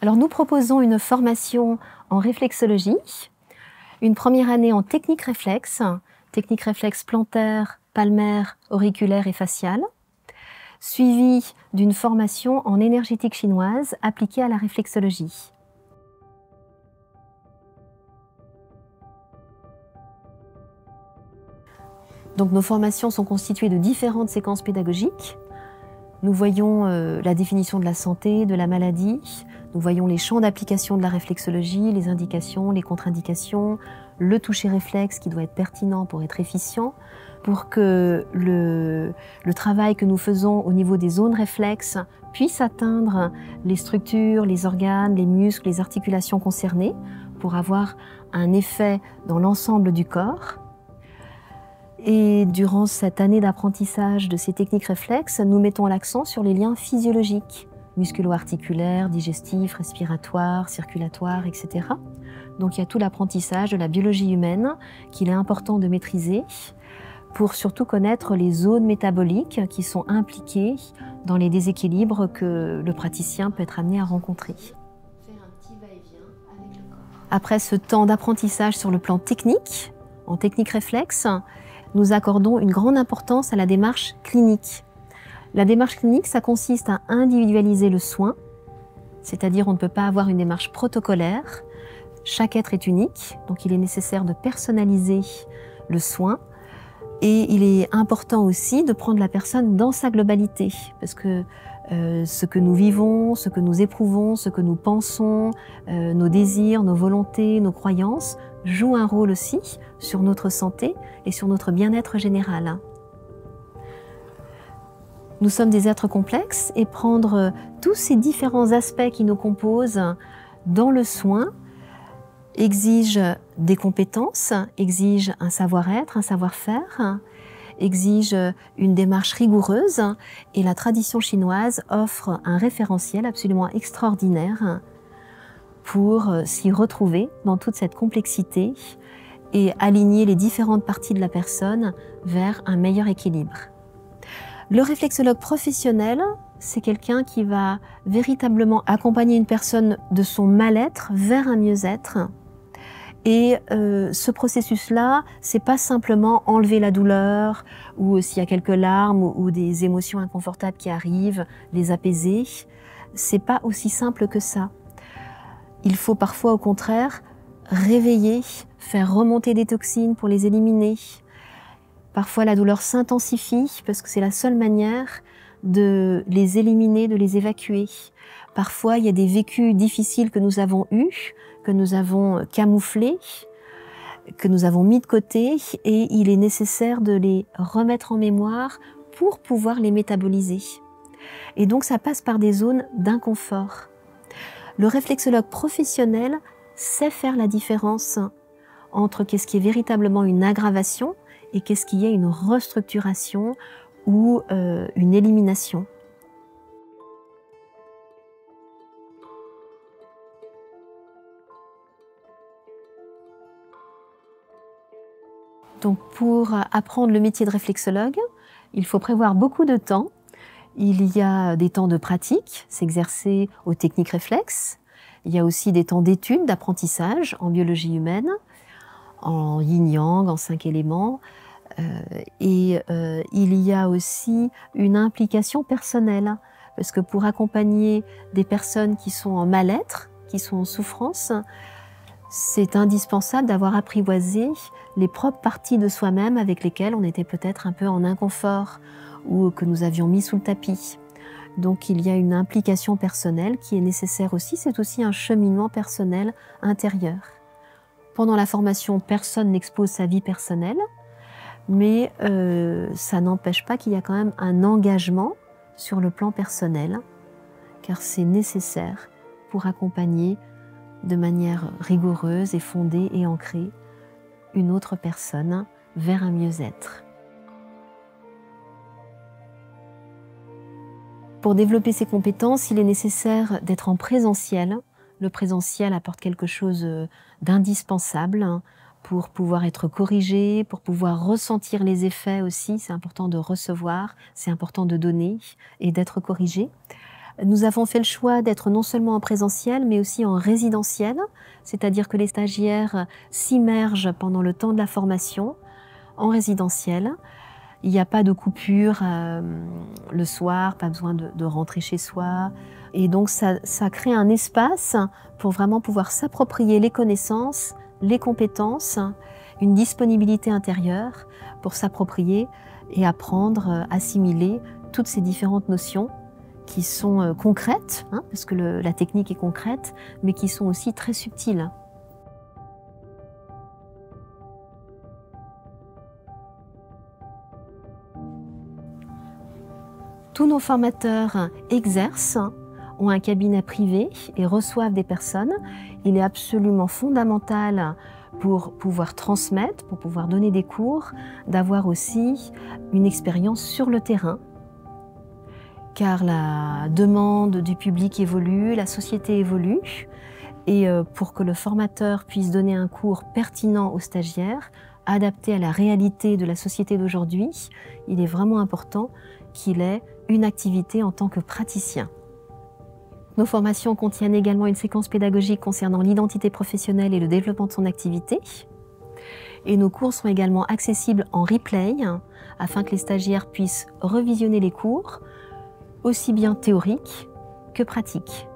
Alors nous proposons une formation en réflexologie, une première année en technique réflexe plantaire, palmaire, auriculaire et faciale, suivie d'une formation en énergétique chinoise appliquée à la réflexologie. Donc nos formations sont constituées de différentes séquences pédagogiques. Nous voyons la définition de la santé, de la maladie, nous voyons les champs d'application de la réflexologie, les indications, les contre-indications, le toucher réflexe qui doit être pertinent pour être efficient, pour que le travail que nous faisons au niveau des zones réflexes puisse atteindre les structures, les organes, les muscles, les articulations concernées, pour avoir un effet dans l'ensemble du corps. Et durant cette année d'apprentissage de ces techniques réflexes, nous mettons l'accent sur les liens physiologiques, musculo-articulaires, digestifs, respiratoires, circulatoires, etc. Donc il y a tout l'apprentissage de la biologie humaine qu'il est important de maîtriser pour surtout connaître les zones métaboliques qui sont impliquées dans les déséquilibres que le praticien peut être amené à rencontrer. Après ce temps d'apprentissage sur le plan technique, en technique réflexe, nous accordons une grande importance à la démarche clinique. La démarche clinique, ça consiste à individualiser le soin, c'est-à-dire on ne peut pas avoir une démarche protocolaire. Chaque être est unique, donc il est nécessaire de personnaliser le soin. Et il est important aussi de prendre la personne dans sa globalité, parce que ce que nous vivons, ce que nous éprouvons, ce que nous pensons, nos désirs, nos volontés, nos croyances, jouent un rôle aussi sur notre santé et sur notre bien-être général. Nous sommes des êtres complexes et prendre tous ces différents aspects qui nous composent dans le soin exige des compétences, exige un savoir-être, un savoir-faire, exige une démarche rigoureuse et la tradition chinoise offre un référentiel absolument extraordinaire pour s'y retrouver dans toute cette complexité et aligner les différentes parties de la personne vers un meilleur équilibre. Le réflexologue professionnel, c'est quelqu'un qui va véritablement accompagner une personne de son mal-être vers un mieux-être. Et ce processus-là, c'est pas simplement enlever la douleur ou s'il y a quelques larmes ou des émotions inconfortables qui arrivent, les apaiser. C'est pas aussi simple que ça. Il faut parfois au contraire réveiller, faire remonter des toxines pour les éliminer. Parfois la douleur s'intensifie parce que c'est la seule manière de les éliminer, de les évacuer. Parfois il y a des vécus difficiles que nous avons eus, que nous avons camouflés, que nous avons mis de côté et il est nécessaire de les remettre en mémoire pour pouvoir les métaboliser. Et donc ça passe par des zones d'inconfort. Le réflexologue professionnel sait faire la différence entre qu'est-ce qui est véritablement une aggravation et qu'est-ce qui est une restructuration ou une élimination. Donc pour apprendre le métier de réflexologue, il faut prévoir beaucoup de temps. Il y a des temps de pratique, s'exercer aux techniques réflexes. Il y a aussi des temps d'études, d'apprentissage en biologie humaine, en yin-yang, en 5 éléments. Il y a aussi une implication personnelle, parce que pour accompagner des personnes qui sont en mal-être, qui sont en souffrance, c'est indispensable d'avoir apprivoisé les propres parties de soi-même avec lesquelles on était peut-être un peu en inconfort ou que nous avions mis sous le tapis. Donc il y a une implication personnelle qui est nécessaire aussi, c'est aussi un cheminement personnel intérieur. Pendant la formation, personne n'expose sa vie personnelle, mais ça n'empêche pas qu'il y a quand même un engagement sur le plan personnel, car c'est nécessaire pour accompagner de manière rigoureuse et fondée et ancrée une autre personne vers un mieux-être. Pour développer ces compétences, il est nécessaire d'être en présentiel. Le présentiel apporte quelque chose d'indispensable pour pouvoir être corrigé, pour pouvoir ressentir les effets aussi. C'est important de recevoir, c'est important de donner et d'être corrigé. Nous avons fait le choix d'être non seulement en présentiel, mais aussi en résidentiel, c'est-à-dire que les stagiaires s'immergent pendant le temps de la formation en résidentiel. Il n'y a pas de coupure le soir, pas besoin de rentrer chez soi. Et donc ça crée un espace pour vraiment pouvoir s'approprier les connaissances, les compétences, une disponibilité intérieure pour s'approprier et apprendre, assimiler toutes ces différentes notions qui sont concrètes, parce que la technique est concrète, mais qui sont aussi très subtiles. Tous nos formateurs exercent, ont un cabinet privé et reçoivent des personnes. Il est absolument fondamental pour pouvoir transmettre, pour pouvoir donner des cours, d'avoir aussi une expérience sur le terrain. Car la demande du public évolue, la société évolue, et pour que le formateur puisse donner un cours pertinent aux stagiaires, adapté à la réalité de la société d'aujourd'hui, il est vraiment important qu'il ait une activité en tant que praticien. Nos formations contiennent également une séquence pédagogique concernant l'identité professionnelle et le développement de son activité. Et nos cours sont également accessibles en replay, afin que les stagiaires puissent revisionner les cours, aussi bien théoriques que pratiques.